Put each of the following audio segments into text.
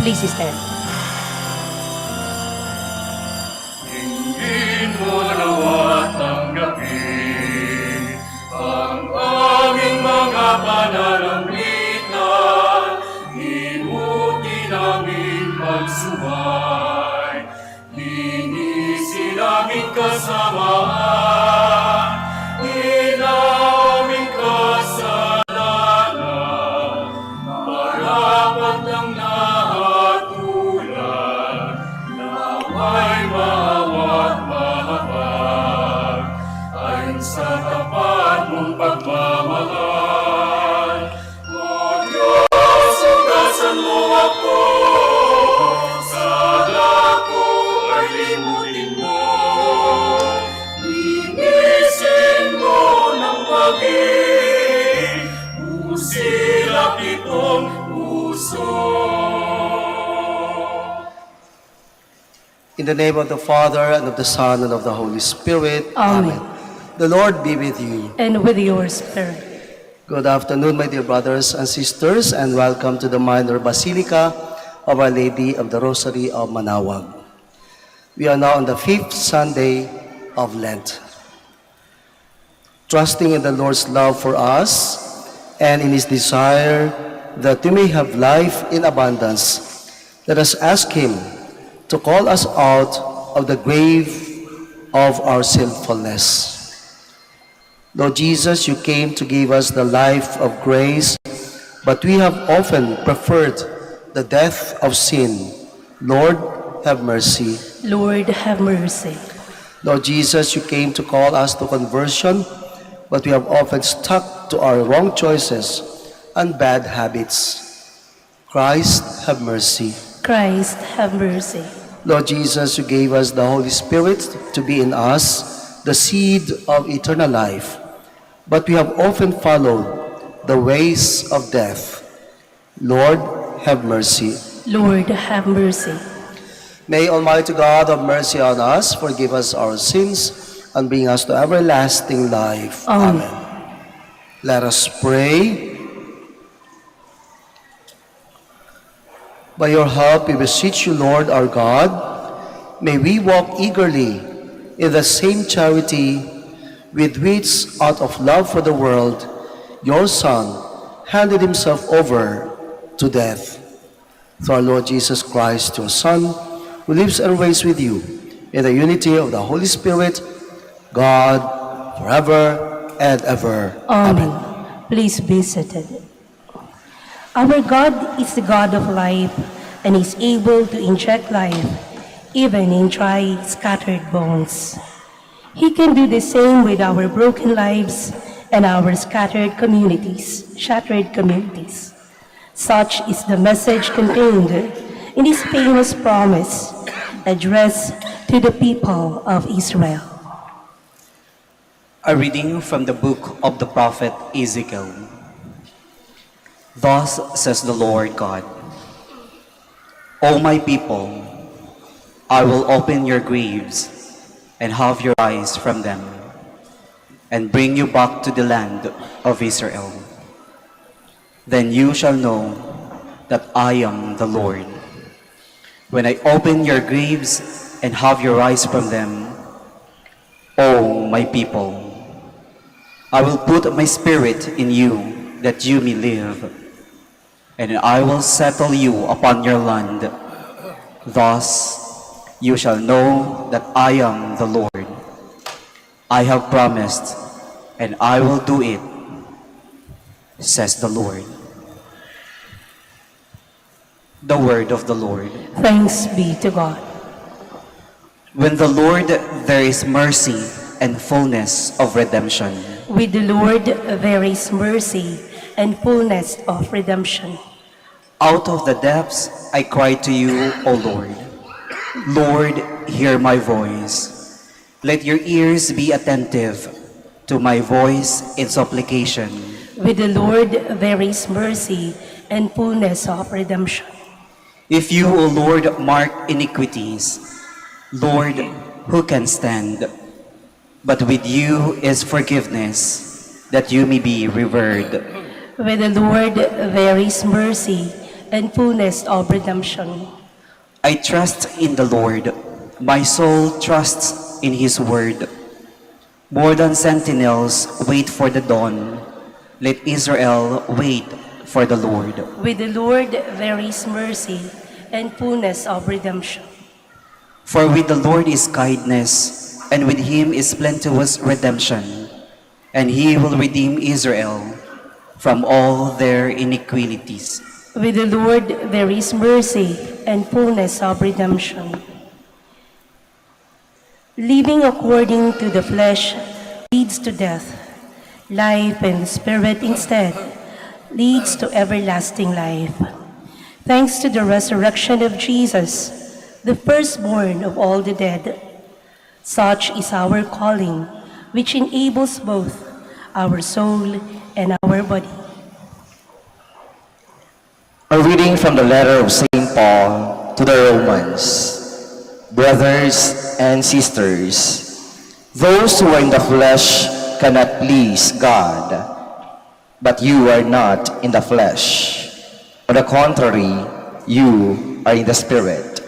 Please stand. Hingin mo nawa tanggapin ang aming mga pananambitan, himuti namin magsuway, linisin namin kasamaan, inaming kasalanan, marapat lang nahatulan, naway mawat mahapag, ayon sa tapat mong pagmamahal. O Diyos, ugasan mo ako, sa dako ay limutin mo, linisin mo ng pag-ibig, usilap itong puso. In the name of the Father, and of the Son, and of the Holy Spirit. Amen. The Lord be with you. And with your spirit. Good afternoon, my dear brothers and sisters, and welcome to the Minor Basilica of Our Lady of the Rosary of Manaoag. We are now on the 5th Sunday of Lent. Trusting in the Lord's love for us and in His desire that we may have life in abundance, let us ask Him to call us out of the grave of our sinfulness. Lord Jesus, you came to give us the life of grace, but we have often preferred the death of sin. Lord, have mercy. Lord, have mercy. Lord Jesus, you came to call us to conversion, but we have often stuck to our wrong choices and bad habits. Christ, have mercy. Christ, have mercy. Lord Jesus, you gave us the Holy Spirit to be in us, the seed of eternal life. But we have often followed the ways of death. Lord, have mercy. Lord, have mercy. May Almighty God have mercy on us, forgive us our sins, and bring us to everlasting life. Amen. Let us pray. By your help, we beseech you, Lord our God, may we walk eagerly in the same charity with which, out of love for the world, your Son handed himself over to death. Through our Lord Jesus Christ, your Son, who lives and reigns with you in the unity of the Holy Spirit, God, forever and ever. Amen. Please be seated. Our God is the God of life and is able to inject life even in dry, scattered bones. He can do the same with our broken lives and our shattered communities. Such is the message contained in this famous promise addressed to the people of Israel. A reading from the book of the prophet Ezekiel. Thus says the Lord God, O my people, I will open your graves and have your eyes from them, and bring you back to the land of Israel. Then you shall know that I am the Lord, when I open your graves and have your eyes from them, O my people. I will put my spirit in you that you may live, and I will settle you upon your land. Thus you shall know that I am the Lord. I have promised, and I will do it, says the Lord. The word of the Lord. Thanks be to God. When the Lord, there is mercy and fullness of redemption. With the Lord there is mercy and fullness of redemption. Out of the depths I cry to you, O Lord. Lord, hear my voice. Let your ears be attentive to my voice in supplication. With the Lord there is mercy and fullness of redemption. If you, O Lord, mark iniquities, Lord, who can stand? But with you is forgiveness, that you may be revered. With the Lord there is mercy and fullness of redemption. I trust in the Lord. My soul trusts in his word. More than sentinels wait for the dawn, let Israel wait for the Lord. With the Lord there is mercy and fullness of redemption. For with the Lord is kindness, and with him is plenteous redemption, and he will redeem Israel from all their iniquities. With the Lord there is mercy and fullness of redemption. Living according to the flesh leads to death. Life and spirit instead leads to everlasting life. Thanks to the resurrection of Jesus, the firstborn of all the dead. Such is our calling, which enables both our soul and our body. A reading from the letter of St. Paul to the Romans. Brothers and sisters, those who are in the flesh cannot please God, but you are not in the flesh. On the contrary, you are in the Spirit.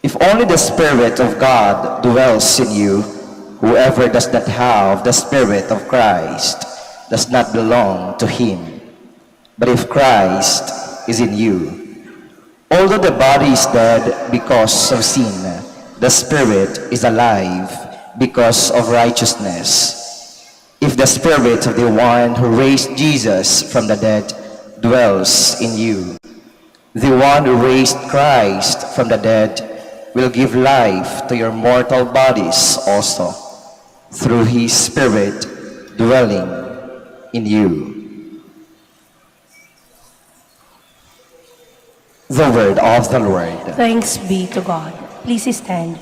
If only the Spirit of God dwells in you, whoever does not have the Spirit of Christ does not belong to him. But if Christ is in you, although the body is dead because of sin, the Spirit is alive because of righteousness. If the Spirit of the one who raised Jesus from the dead dwells in you, the one who raised Christ from the dead will give life to your mortal bodies also, through his Spirit dwelling in you. The word of the Lord. Thanks be to God. Please stand.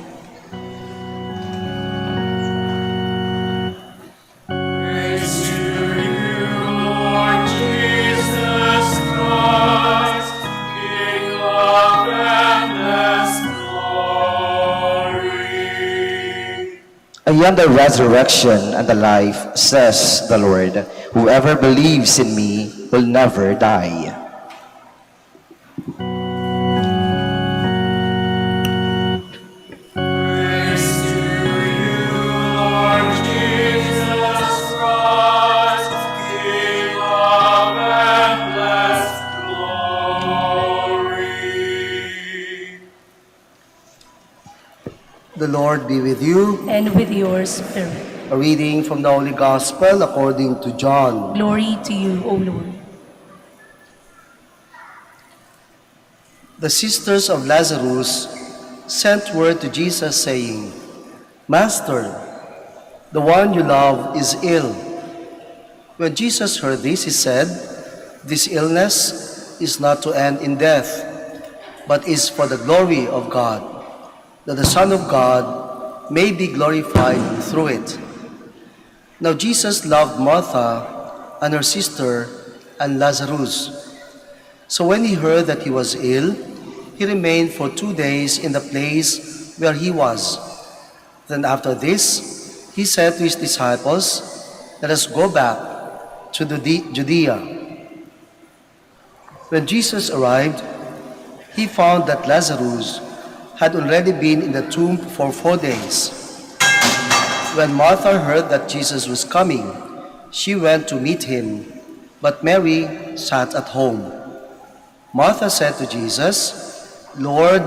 Praise to you, Lord Jesus Christ, King of endless glory. I am the resurrection and the life, says the Lord. Whoever believes in me will never die. Praise to you, Lord Jesus Christ, King of endless glory. The Lord be with you. And with your spirit. A reading from the Holy Gospel according to John. Glory to you, O Lord. The sisters of Lazarus sent word to Jesus saying, Master, the one you love is ill. When Jesus heard this, he said, This illness is not to end in death, but is for the glory of God, that the Son of God may be glorified through it. Now Jesus loved Martha and her sister and Lazarus. So when he heard that he was ill, he remained for 2 days in the place where he was. Then after this, he said to his disciples, Let us go back to Judea. When Jesus arrived, he found that Lazarus had already been in the tomb for 4 days. When Martha heard that Jesus was coming, she went to meet him, but Mary sat at home. Martha said to Jesus, Lord,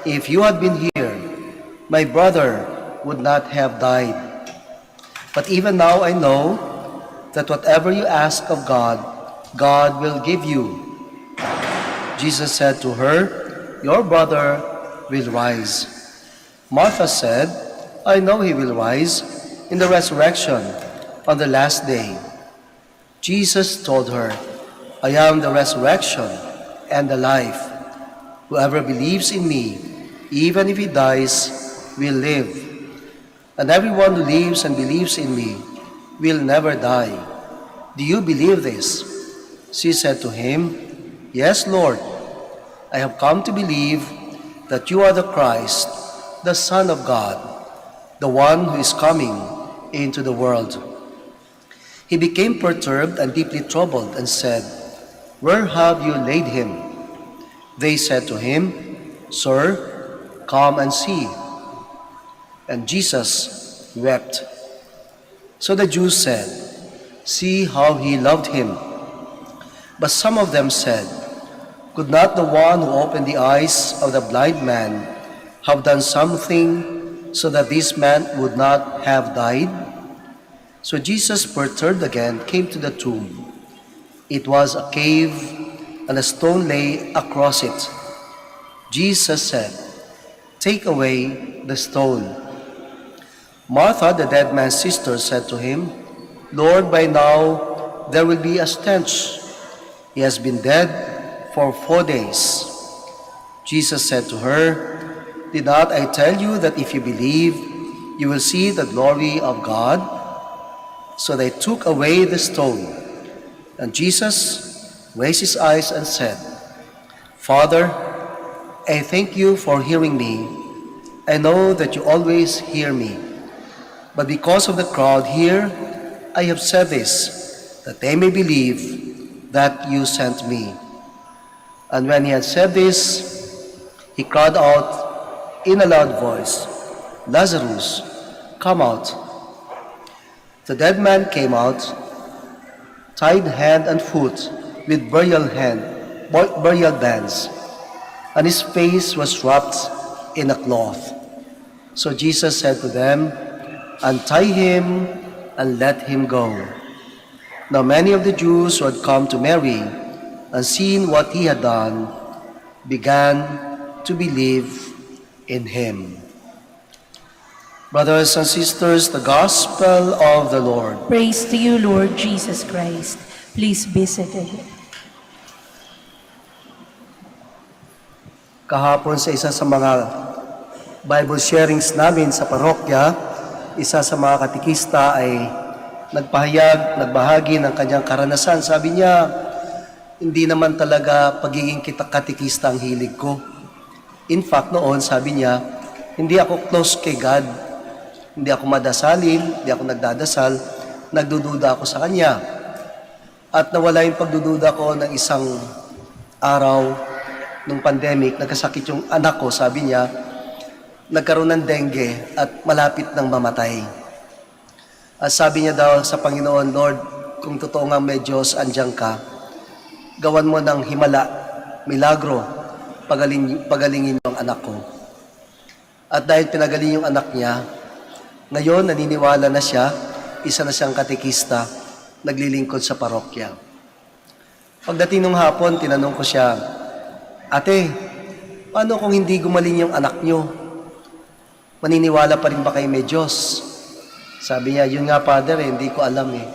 if you had been here, my brother would not have died. But even now I know that whatever you ask of God, God will give you. Jesus said to her, Your brother will rise. Martha said, I know he will rise in the resurrection on the last day. Jesus told her, I am the resurrection and the life. Whoever believes in me, even if he dies, will live. And everyone who lives and believes in me will never die. Do you believe this? She said to him, Yes, Lord. I have come to believe that you are the Christ, the Son of God, the one who is coming into the world. He became perturbed and deeply troubled and said, Where have you laid him? They said to him, "Sir, come and see." And Jesus wept. So the Jews said, "See how he loved him." But some of them said, "Could not the one who opened the eyes of the blind man have done something so that this man would not have died?" So Jesus, perturbed again, came to the tomb. It was a cave, and a stone lay across it. Jesus said, "Take away the stone." Martha, the dead man's sister, said to him, "Lord, by now there will be a stench. He has been dead for 4 days." Jesus said to her, "Did not I tell you that if you believe, you will see the glory of God?" So they took away the stone. And Jesus raised his eyes and said, "Father, I thank you for hearing me. I know that you always hear me. But because of the crowd here, I have said this, that they may believe that you sent me." And when he had said this, he cried out in a loud voice, "Lazarus, come out." The dead man came out, tied hand and foot with burial bands, and his face was wrapped in a cloth. So Jesus said to them, "Untie him and let him go." Now many of the Jews who had come to Mary and seen what he had done began to believe in him. Brothers and sisters, the Gospel of the Lord. Praise to you, Lord Jesus Christ. Please be seated. Kahapon sa isa sa mga Bible sharings namin sa parokya, isa sa mga katikista ay nagbahagi ng kanyang karanasan. Sabi niya, hindi naman talaga pagiging katikista ang hilig ko. In fact, noon, sabi niya, hindi ako close kay God. Hindi ako madasalin, hindi ako nagdadasal, nagdududa ako sa Kanya. At nawala yung pagdududa ko ng isang araw nung pandemic, nagkasakit yung anak ko, sabi niya, nagkaroon ng dengue at malapit ng mamatay. At sabi niya daw sa Panginoon, "Lord, kung totoo nga may Diyos, andyan ka, gawan mo ng himala, milagro, pagalingin yung anak ko." At dahil pinagaling yung anak niya, ngayon naniniwala na siya, isa na siyang katekista, naglilingkod sa parokya. Pagdating ng hapon, tinanong ko siya, "Ate, paano kung hindi gumaling yung anak niyo? Maniniwala pa rin ba kayo may Diyos?" Sabi niya, "Yun nga, Father, hindi ko alam eh."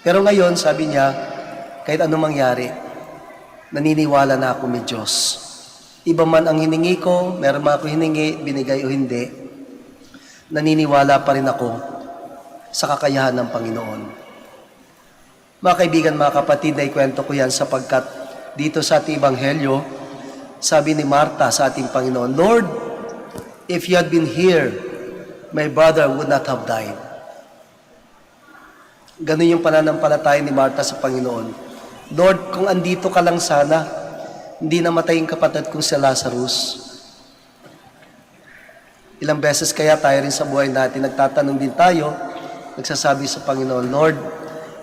Pero ngayon, sabi niya, kahit anong mangyari, naniniwala na ako may Diyos. Iba man ang hiningi ko, meron man ako hiningi, binigay o hindi, naniniwala pa rin ako sa kakayahan ng Panginoon. Mga kaibigan, mga kapatid, naikwento ko yan sapagkat dito sa ating Ebanghelyo, sabi ni Marta sa ating Panginoon, "Lord, if you had been here, my brother would not have died." Ganun yung pananampalataya ni Marta sa Panginoon. "Lord, kung andito ka lang sana, hindi namatay yung kapatid kong si Lazarus." Ilang beses kaya tayo rin sa buhay natin, nagtatanong din tayo, nagsasabi sa Panginoon, "Lord,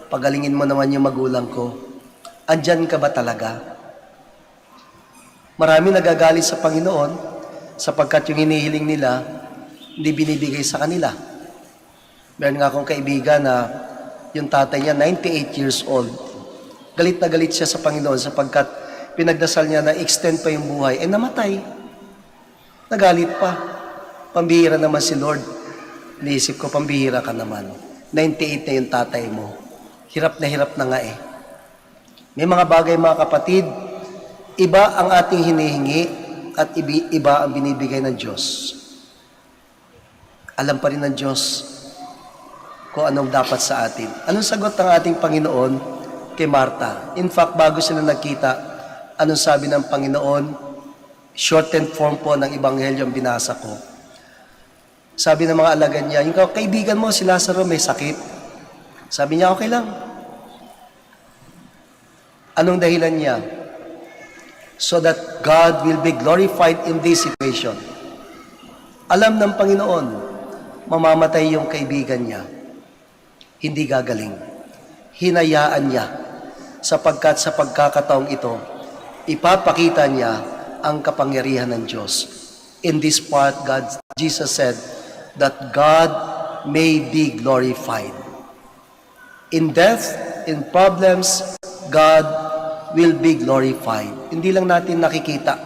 pagalingin mo naman yung magulang ko. Andyan ka ba talaga?" Marami nagagalit sa Panginoon sapagkat yung hinihiling nila, hindi binibigay sa kanila. Meron nga akong kaibigan na yung tatay niya, 98 years old. Galit na galit siya sa Panginoon sapagkat pinagdasal niya na extend pa yung buhay, namatay. Nagalit pa. Pambihira naman si Lord. Naisip ko, pambihira ka naman. 98 na yung tatay mo. Hirap na nga eh. May mga bagay, mga kapatid, iba ang ating hinihingi at iba ang binibigay ng Diyos. Alam pa rin ng Diyos kung anong dapat sa atin. Anong sagot ng ating Panginoon kay Marta? In fact, bago sila nagkita, anong sabi ng Panginoon? Shortened form po ng Ebanghelyo ang binasa ko. Sabi ng mga alagad niya, yung kaibigan mo, si Lazaro, may sakit. Sabi niya, okay lang. Anong dahilan niya? so that God will be glorified in this situation. Alam ng Panginoon, mamamatay yung kaibigan niya. Hindi gagaling. Hinayaan niya sapagkat sa pagkakataong ito, ipapakita niya ang kapangyarihan ng Diyos. In this part, Jesus said that God may be glorified. In death, in problems, God will be glorified. Hindi lang natin nakikita.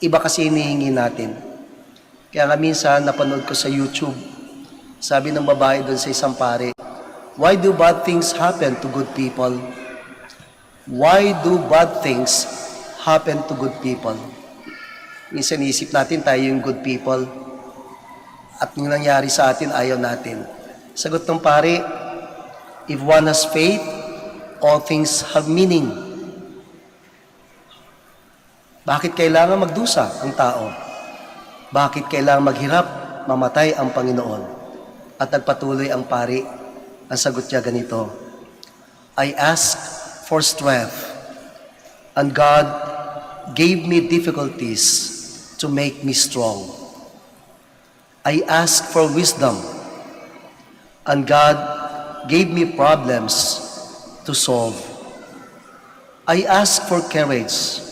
Iba kasi hinihingi natin. Kaya nga minsan, napanood ko sa YouTube, sabi ng babae doon sa isang pare, why do bad things happen to good people? Why do bad things happen to good people? Minsan isip natin tayo yung good people at yung nangyari sa atin, ayaw natin. Sagot ng pare, if one has faith, all things have meaning. Bakit kailangan magdusa ang tao? Bakit kailangan maghirap, mamatay ang Panginoon? At nagpatuloy ang pari. Ang sagot niya ganito, I ask for strength, and God gave me difficulties to make me strong. I ask for wisdom, and God gave me problems to solve. I ask for courage,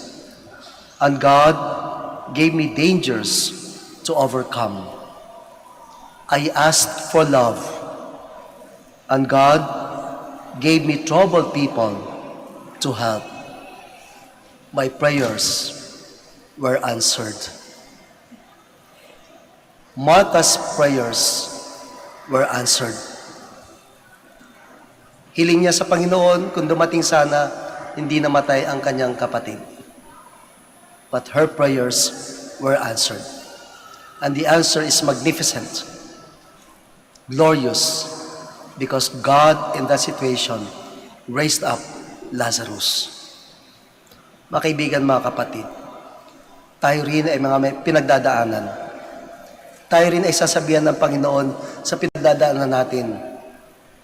and God gave me dangers to overcome. I asked for love, and God gave me troubled people to help. My prayers were answered. Martha's prayers were answered. Hiling niya sa Panginoon kung dumating sana, hindi namatay ang kanyang kapatid. But her prayers were answered. And the answer is magnificent, glorious, because God in that situation raised up Lazarus. Mga kaibigan, mga kapatid, tayo rin ay mga may pinagdadaanan. Tayo rin ay sasabihan ng Panginoon sa pinagdadaanan natin,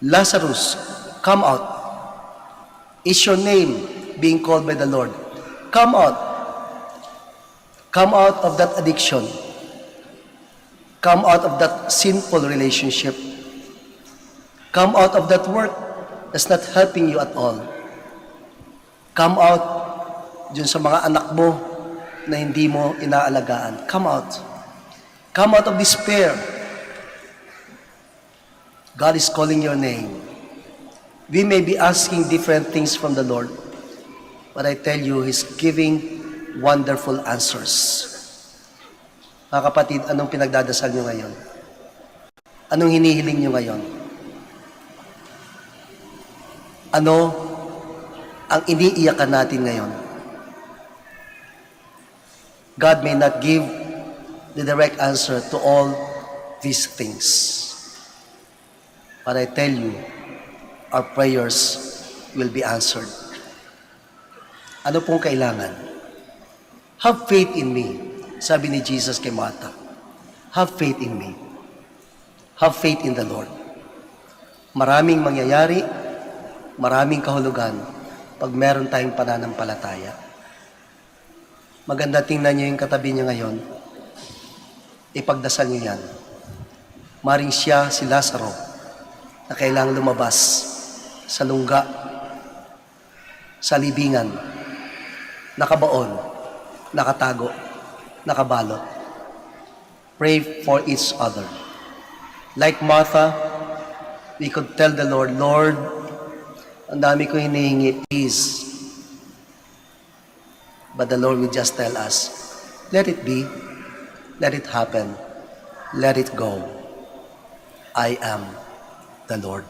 Lazarus, come out. Is your name being called by the Lord? Come out. Come out of that addiction. Come out of that sinful relationship. Come out of that work that's not helping you at all. Come out dun sa mga anak mo na hindi mo inaalagaan. Come out. Come out of despair. God is calling your name. We may be asking different things from the Lord, but I tell you, He's giving wonderful answers. Mga kapatid, anong pinagdadasal nyo ngayon? Anong hinihiling nyo ngayon? Ano ang iniiyakan natin ngayon? God may not give the direct answer to all these things. But I tell you, our prayers will be answered. Ano pong kailangan? Have faith in me. Sabi ni Jesus kay Martha, have faith in me. Have faith in the Lord. Maraming mangyayari, maraming kahulugan pag meron tayong pananampalataya. Maganda tingnan niyo yung katabi niya ngayon. Ipagdasal niyo yan. Maring siya, si Lazaro, na kailangang lumabas sa lungga, sa libingan, nakabaon, nakatago, nakabalot. Pray for each other. Like Martha, we could tell the Lord, Lord, ang dami ko hinihingi, please. But the Lord will just tell us, let it be, let it happen, let it go. I am the Lord.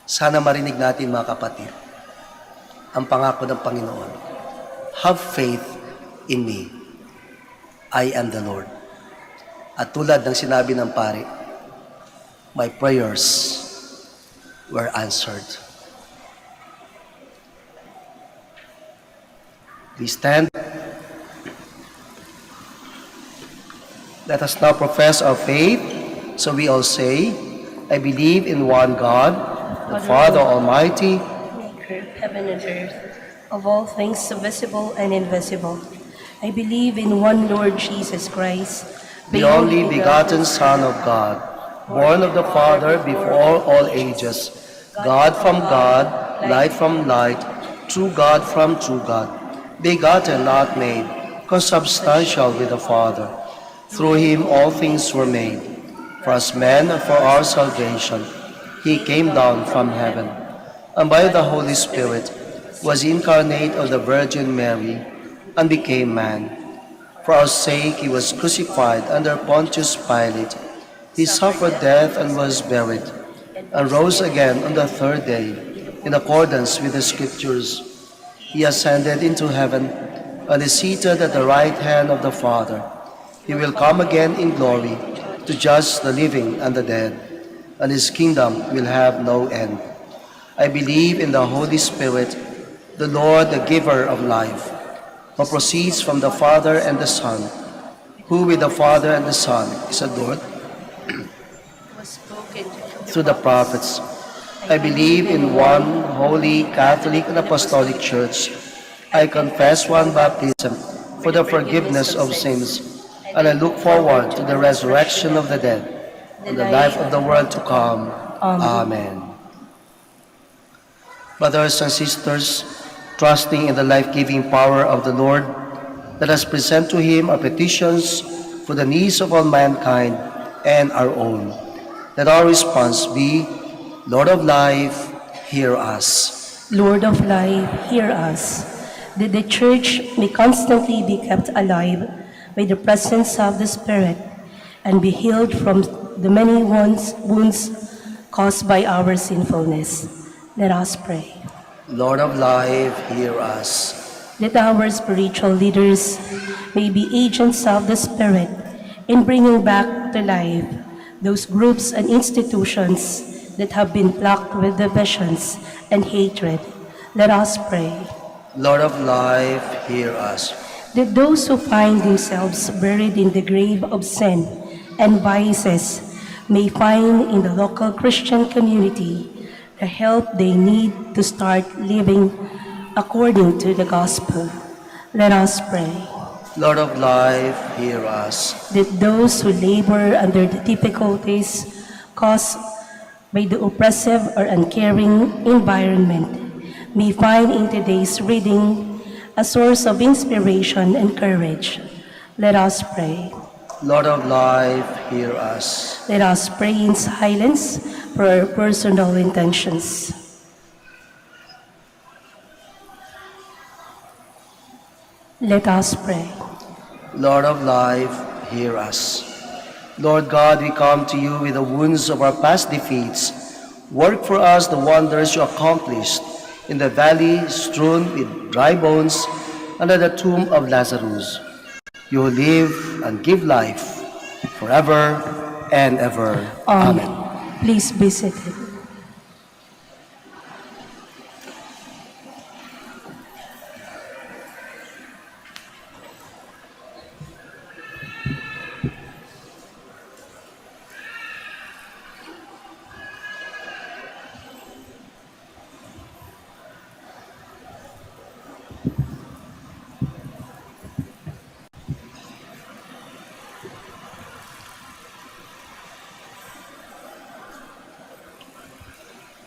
Sana marinig natin, mga kapatid, ang pangako ng Panginoon. Have faith in me. I am the Lord. At tulad ng sinabi ng pare, my prayers were answered. Please stand. Let us now profess our faith. So we all say, I believe in one God, the Father Almighty, Maker of heaven and earth. of all things visible and invisible. I believe in one Lord Jesus Christ, the only begotten Son of God, born of the Father before all ages, God from God, light from light, true God from true God, begotten, not made, consubstantial with the Father. Through him all things were made. For us men and for our salvation, he came down from heaven, and by the Holy Spirit was incarnate of the Virgin Mary, and became man. For our sake he was crucified under Pontius Pilate. He suffered death and was buried, and rose again on the third day, in accordance with the Scriptures. He ascended into heaven, and is seated at the right hand of the Father. He will come again in glory to judge the living and the dead, and his kingdom will have no end. I believe in the Holy Spirit, the Lord, the giver of life, who proceeds from the Father and the Son, who with the Father and the Son is adored through the prophets. I believe in one holy, Catholic, and Apostolic Church. I confess one baptism for the forgiveness of sins, and I look forward to the resurrection of the dead and the life of the world to come. Amen. Brothers and sisters, trusting in the life-giving power of the Lord, let us present to him our petitions for the needs of all mankind and our own. Let our response be, Lord of life, hear us. Lord of life, hear us. That the Church may constantly be kept alive by the presence of the Spirit and be healed from the many wounds caused by our sinfulness. Let us pray. Lord of life, hear us. That our spiritual leaders may be agents of the Spirit in bringing back to life those groups and institutions that have been plagued with divisions and hatred. Let us pray. Lord of life, hear us. That those who find themselves buried in the grave of sin and vices may find in the local Christian community the help they need to start living according to the gospel. Let us pray. Lord of life, hear us. That those who labor under the difficulties caused by the oppressive or uncaring environment may find in today's reading a source of inspiration and courage. Let us pray. Lord of life, hear us. Let us pray in silence for our personal intentions. Let us pray. Lord of life, hear us. Lord God, we come to you with the wounds of our past defeats. Work for us the wonders you accomplished in the valley strewn with dry bones under the tomb of Lazarus. You who live and give life forever and ever. Amen. Please be seated.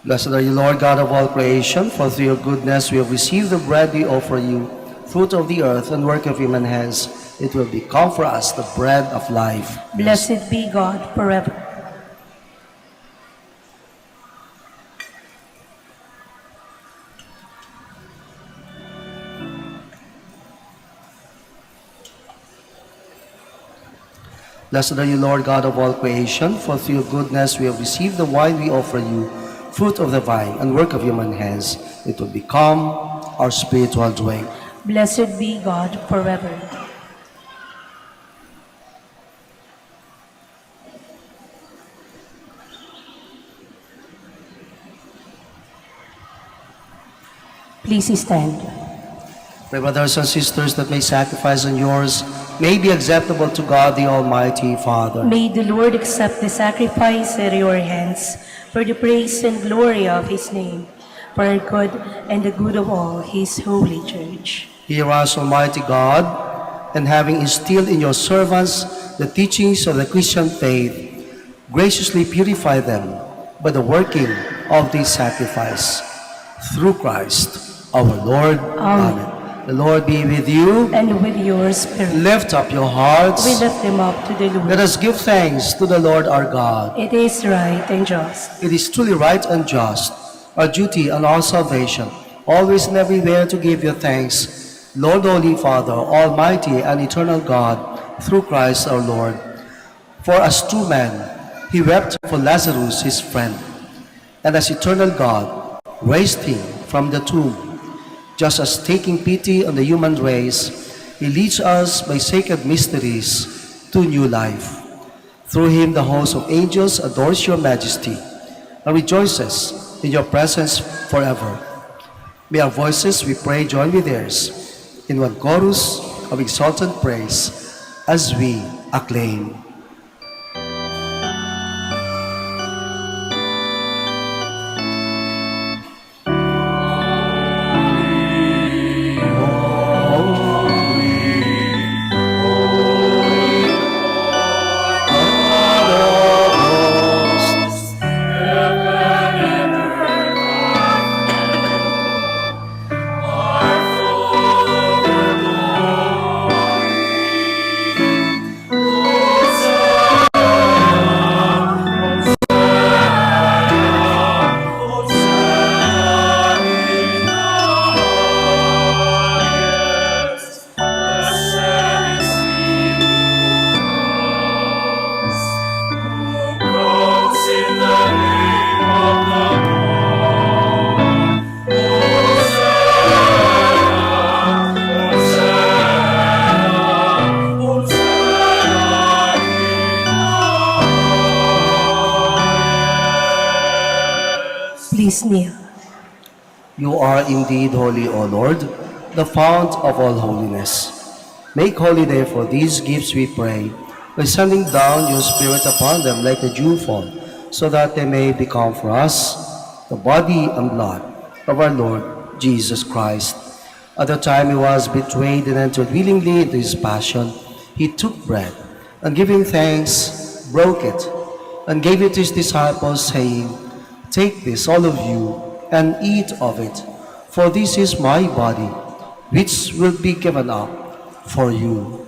Blessed are you, Lord God of all creation, for through your goodness we have received the bread we offer you, fruit of the earth and work of human hands. It will become for us the bread of life. Blessed be God forever. Blessed are you, Lord God of all creation, for through your goodness we have received the wine we offer you, fruit of the vine and work of human hands. It will become our spiritual drink. Blessed be God forever. Please stand. Pray, brothers and sisters, that my sacrifice and yours may be acceptable to God, the Almighty Father. May the Lord accept the sacrifice at your hands for the praise and glory of his name, for our good and the good of all his holy church. Hear us, Almighty God, and having instilled in your servants the teachings of the Christian faith, graciously purify them by the working of this sacrifice. Through Christ our Lord. Amen. The Lord be with you. And with your spirit, Lift up your hearts. we lift them up to the Let Lord. us give thanks to the Lord our God. It is right and just. It is truly right and just, our duty and our salvation, always and everywhere to give you thanks, Lord, Holy Father, Almighty and eternal God, through Christ our Lord. For as true man, he wept for Lazarus, his friend, and as eternal God, raised him from the tomb. Just as taking pity on the human race, he leads us by sacred mysteries to new life. Through him, the host of angels adores your majesty and rejoices in your presence forever. May our voices, we pray, join with theirs in one chorus of exultant praise as we acclaim. Please kneel. You are indeed holy, O Lord, the fount of all holiness. Make holy therefore these gifts, we pray, by sending down your Spirit upon them like a dewfall, so that they may become for us the body and blood of our Lord Jesus Christ. At the time he was betrayed and entered willingly into his passion, he took bread, and giving thanks, broke it, and gave it to his disciples, saying, "Take this, all of you, and eat of it, for this is my body, which will be given up for you."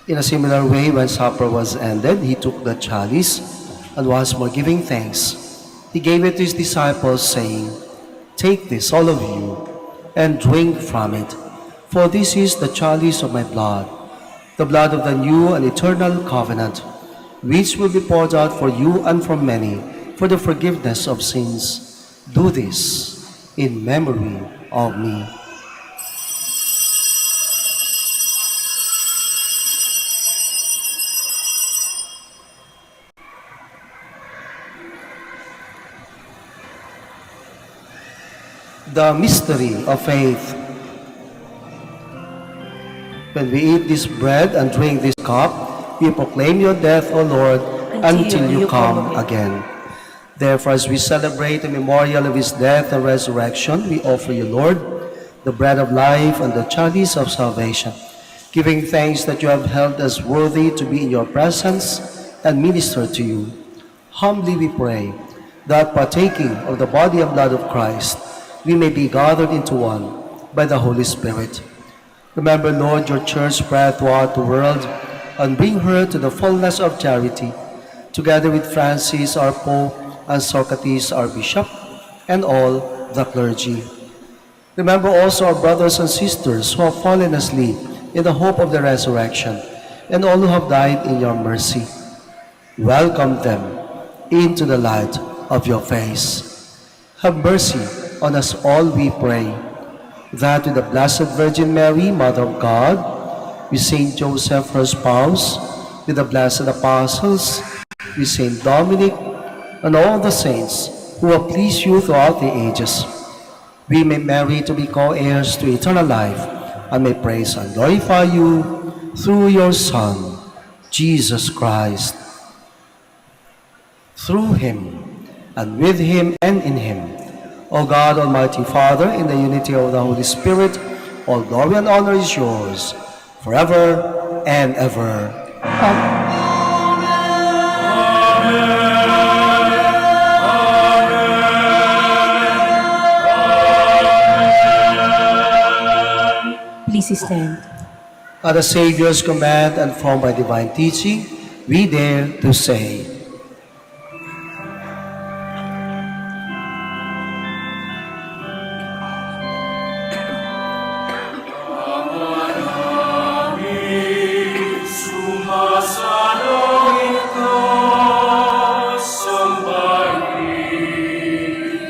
In a similar way, when supper was ended, he took the chalice, and once more giving thanks, he gave it to his disciples, saying, "Take this, all of you, and drink from it, for this is the chalice of my blood, the blood of the new and eternal covenant, which will be poured out for you and for many for the forgiveness of sins. Do this in memory of me." The mystery of faith. When we eat this bread and drink this cup, we proclaim your death, O Lord, until you come again. Therefore, as we celebrate the memorial of his death and resurrection, we offer you, Lord, the bread of life and the chalice of salvation, giving thanks that you have held us worthy to be in your presence and minister to you. Humbly we pray that partaking of the body and blood of Christ, we may be gathered into one by the Holy Spirit. Remember, Lord, your church spread throughout the world, and bring her to the fullness of charity, together with Francis, our Pope, and Socrates, our Bishop, and all the clergy. Remember also our brothers and sisters who have fallen asleep in the hope of the resurrection, and all who have died in your mercy. Welcome them into the light of your face. Have mercy on us all, we pray, that with the Blessed Virgin Mary, Mother of God, with Saint Joseph, her spouse, with the blessed apostles, with Saint Dominic, and all the saints who have pleased you throughout the ages, we may merit to be co-heirs to eternal life, and may praise and glorify you through your Son, Jesus Christ. Through him, and with him, and in him, O God, Almighty Father, in the unity of the Holy Spirit, all glory and honor is yours, forever and ever. Please stand. At the Savior's command and formed by divine teaching, we dare to say, Sumasalangit ka, sambahin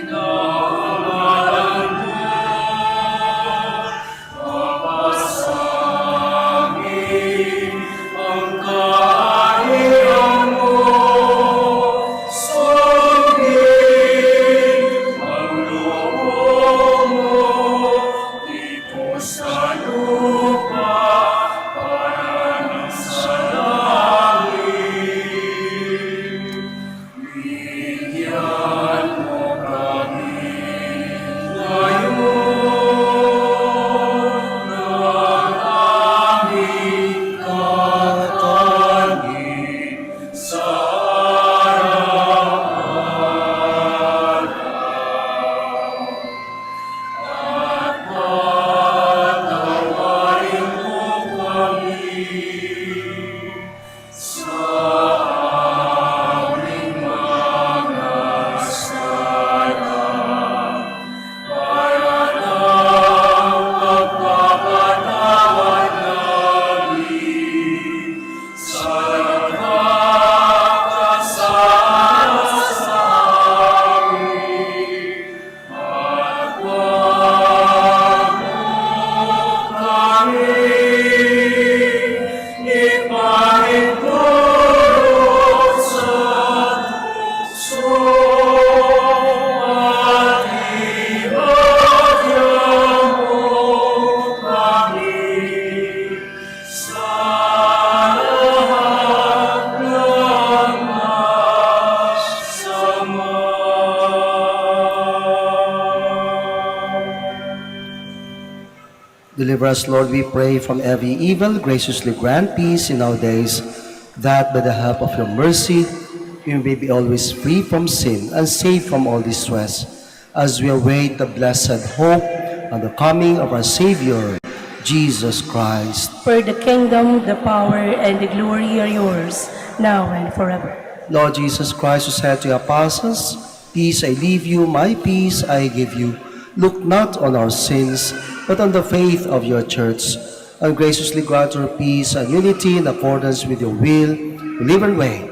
ang ngalan mo. Mapasangin ang kaharian mo. Sundin ang loob mo dito sa lupa. Deliver us, Lord, we pray, from every evil. Graciously grant peace in our days, that by the help of your mercy, we may be always free from sin and safe from all distress, as we await the blessed hope and the coming of our Savior, Jesus Christ. For the kingdom, the power, and the glory are yours, now and forever. Lord Jesus Christ, who said to your apostles, "Peace I leave you, my peace I give you. Look not on our sins, but on the faith of your church, and graciously grant her peace and unity in accordance with your will, who live and reign,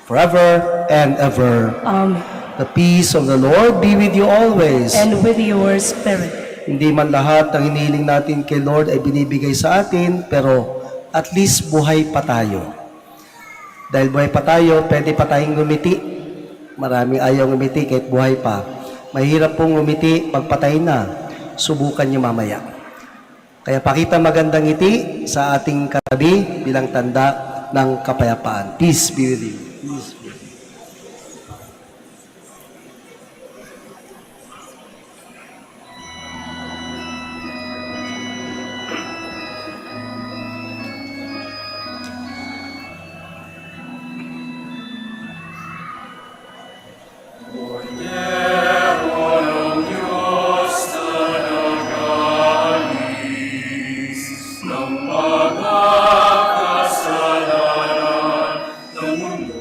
forever and ever." Amen. The peace of the Lord be with you always. And with your spirit. Hindi man lahat ng hinihiling natin kay Lord ay binibigay sa atin, pero at least buhay pa tayo. Dahil buhay pa tayo, pwede pa tayong ngumiti. Maraming ayaw ngumiti kahit buhay pa. Mahirap pong ngumiti pagpatay na. Subukan niyo mamaya. Kaya pakita magandang ngiti sa ating katabi bilang tanda ng kapayapaan. Peace be with you. Peace be with you. Kasalanan ng mundo.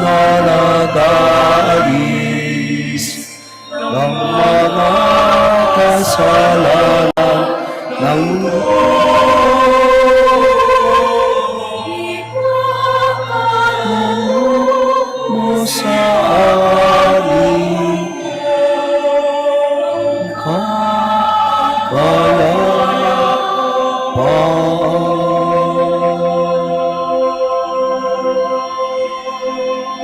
na nag-aalis ng mga kasalanan ng mundo. Mo sa amin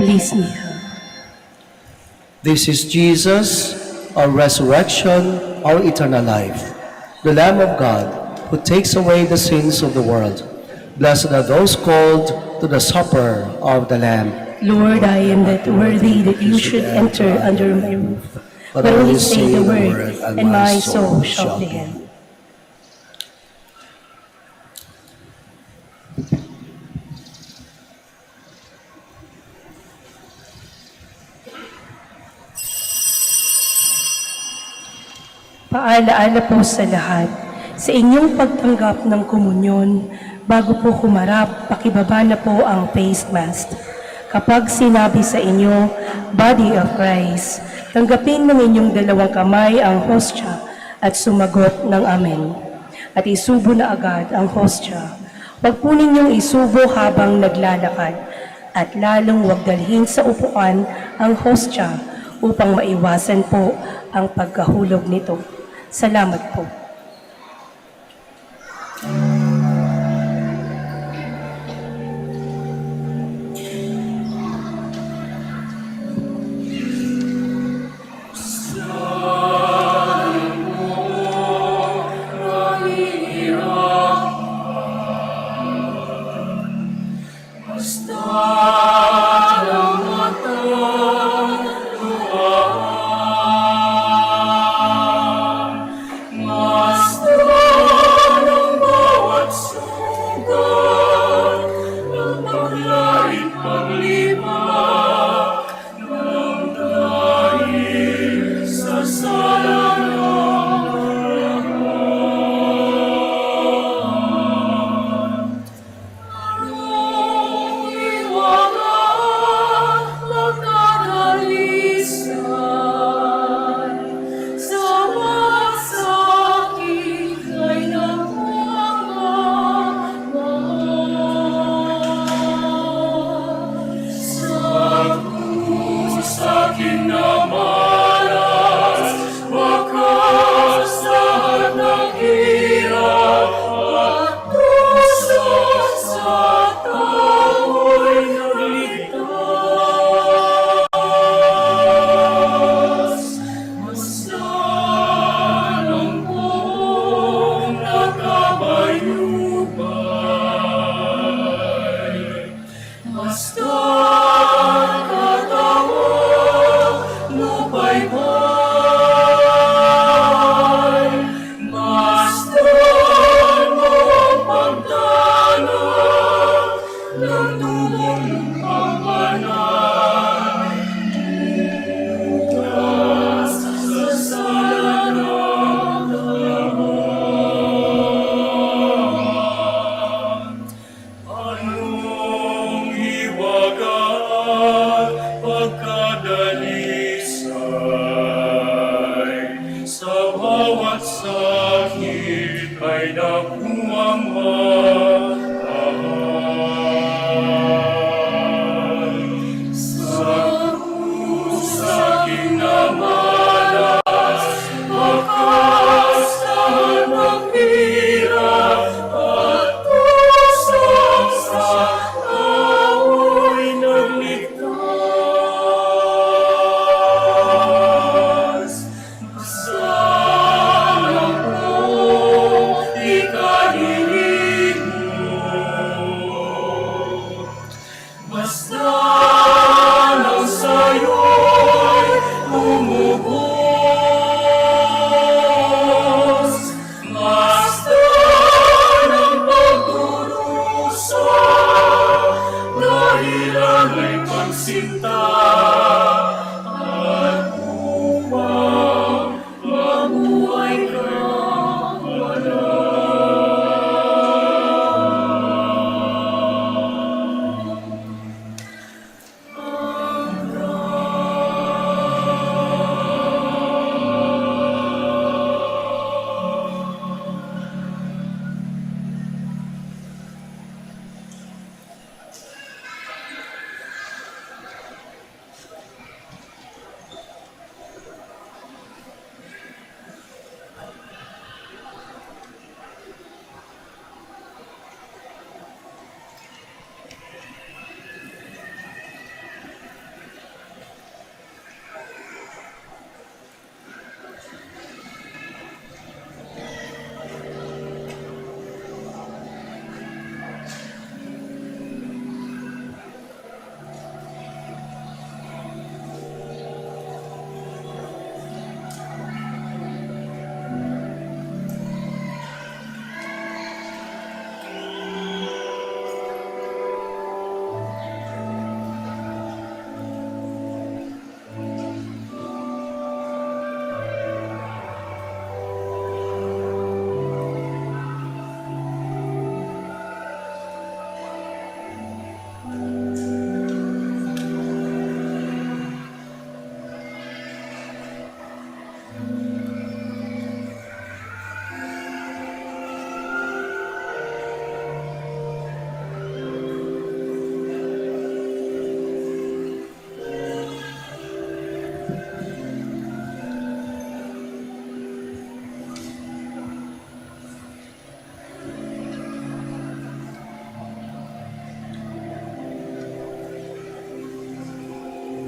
Please kneel. This is Jesus, our resurrection, our eternal life, the Lamb of God, who takes away the sins of the world. Blessed are those called to the supper of the Lamb. Lord, I am not worthy that you should enter under my roof, but only say the word, and my soul shall live. Paalaala po sa lahat, sa inyong pagtanggap ng komunyon, bago po kumarap, pakibaba na po ang face mask. Kapag sinabi sa inyo, Body of Christ, tanggapin ng inyong dalawang kamay ang hostya at sumagot ng Amen. At isubo na agad ang hostya. Huwag po ninyong isubo habang naglalakad at lalong huwag dalhin sa upuan ang hostya upang maiwasan po ang pagkahulog nito. Salamat po.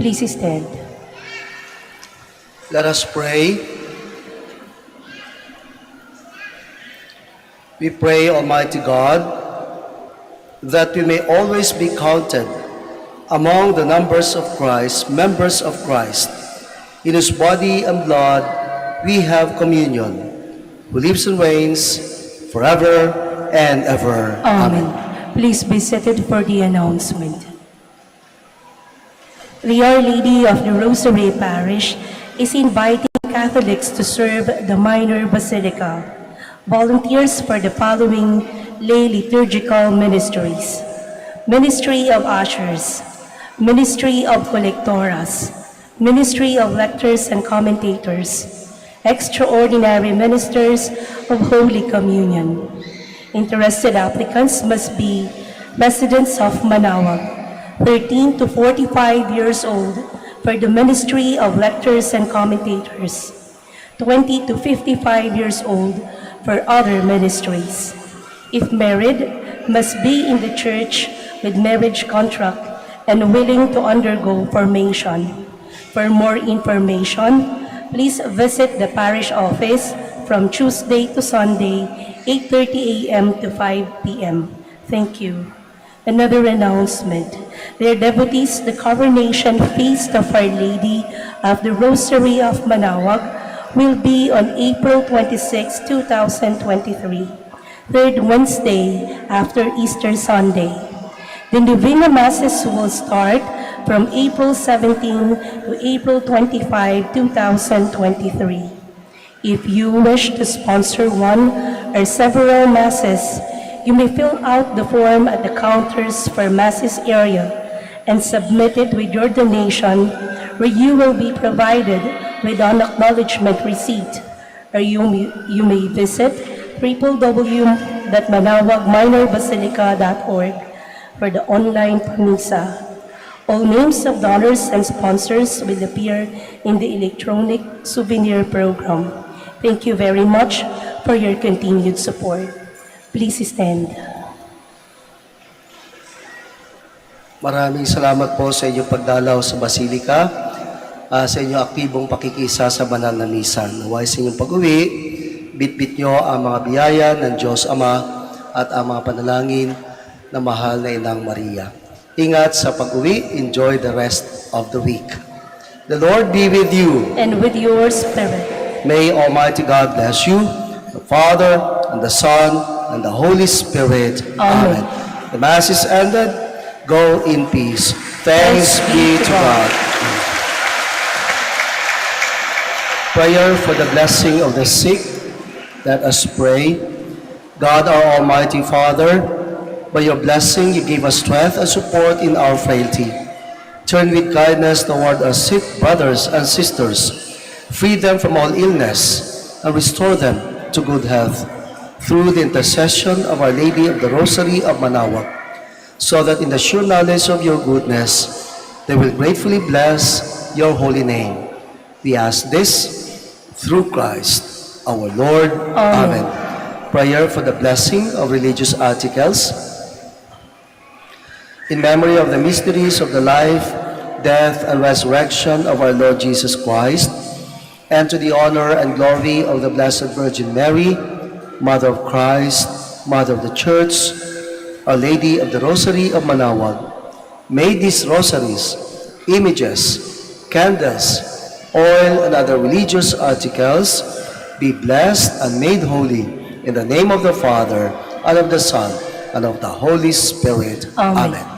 Please stand. Let us pray. We pray, Almighty God, that we may always be counted among the numbers of Christ, members of Christ, in whose body and blood we have communion, who lives and reigns forever and ever. Amen. Please be seated for the announcement. The Our Lady of the Rosary Parish is inviting Catholics to serve the minor basilica. Volunteers for the following lay liturgical ministries: Ministry of Ushers, Ministry of Collectoras, Ministry of Lectors and Commentators, Extraordinary Ministers of Holy Communion. Interested applicants must be residents of Manaoag, 13 to 45 years old for the Ministry of Lectors and Commentators, 20 to 55 years old for other ministries. If married, must be in the church with marriage contract and willing to undergo formation. For more information, please visit the parish office from Tuesday to Sunday, 8:30 a.m. to 5 p.m. Thank you. Another announcement. Dear devotees, the Coronation Feast of Our Lady of the Rosary of Manaoag will be on April 26, 2023, third Wednesday after Easter Sunday. The Novena Masses will start from April 17 to April 25, 2023. If you wish to sponsor one or several Masses, you may fill out the form at the counters for Masses area and submit it with your donation, where you will be provided with an acknowledgement receipt, or you may visit www.manaoagminorbasilica.org for the online misa. All names of donors and sponsors will appear in the electronic souvenir program. Thank you very much for your continued support. Please stand. Maraming salamat po sa inyong pagdalaw sa Basilika, sa inyong aktibong pakikisa sa banal na misa. Naway sa inyong pag-uwi, bitbit nyo ang mga biyaya ng Diyos Ama at ang mga panalangin na mahal na Inang Maria. Ingat sa pag-uwi. Enjoy the rest of the week. The Lord be with you. And with your spirit. May Almighty God bless you, the Father, and the Son, and the Holy Spirit. Amen. The Mass is ended. Go in peace. Thanks be to God. Prayer for the blessing of the sick. Let us pray. God, our Almighty Father, by your blessing you give us strength and support in our frailty. Turn with kindness toward our sick brothers and sisters. Free them from all illness and restore them to good health through the intercession of Our Lady of the Rosary of Manaoag, so that in the sure knowledge of your goodness, they will gratefully bless your holy name. We ask this through Christ, our Lord. Amen. Prayer for the blessing of religious articles. In memory of the mysteries of the life, death, and resurrection of our Lord Jesus Christ, and to the honor and glory of the Blessed Virgin Mary, Mother of Christ, Mother of the Church, Our Lady of the Rosary of Manaoag, may these rosaries, images, candles, oil, and other religious articles be blessed and made holy in the name of the Father, and of the Son, and of the Holy Spirit. Amen. Amen.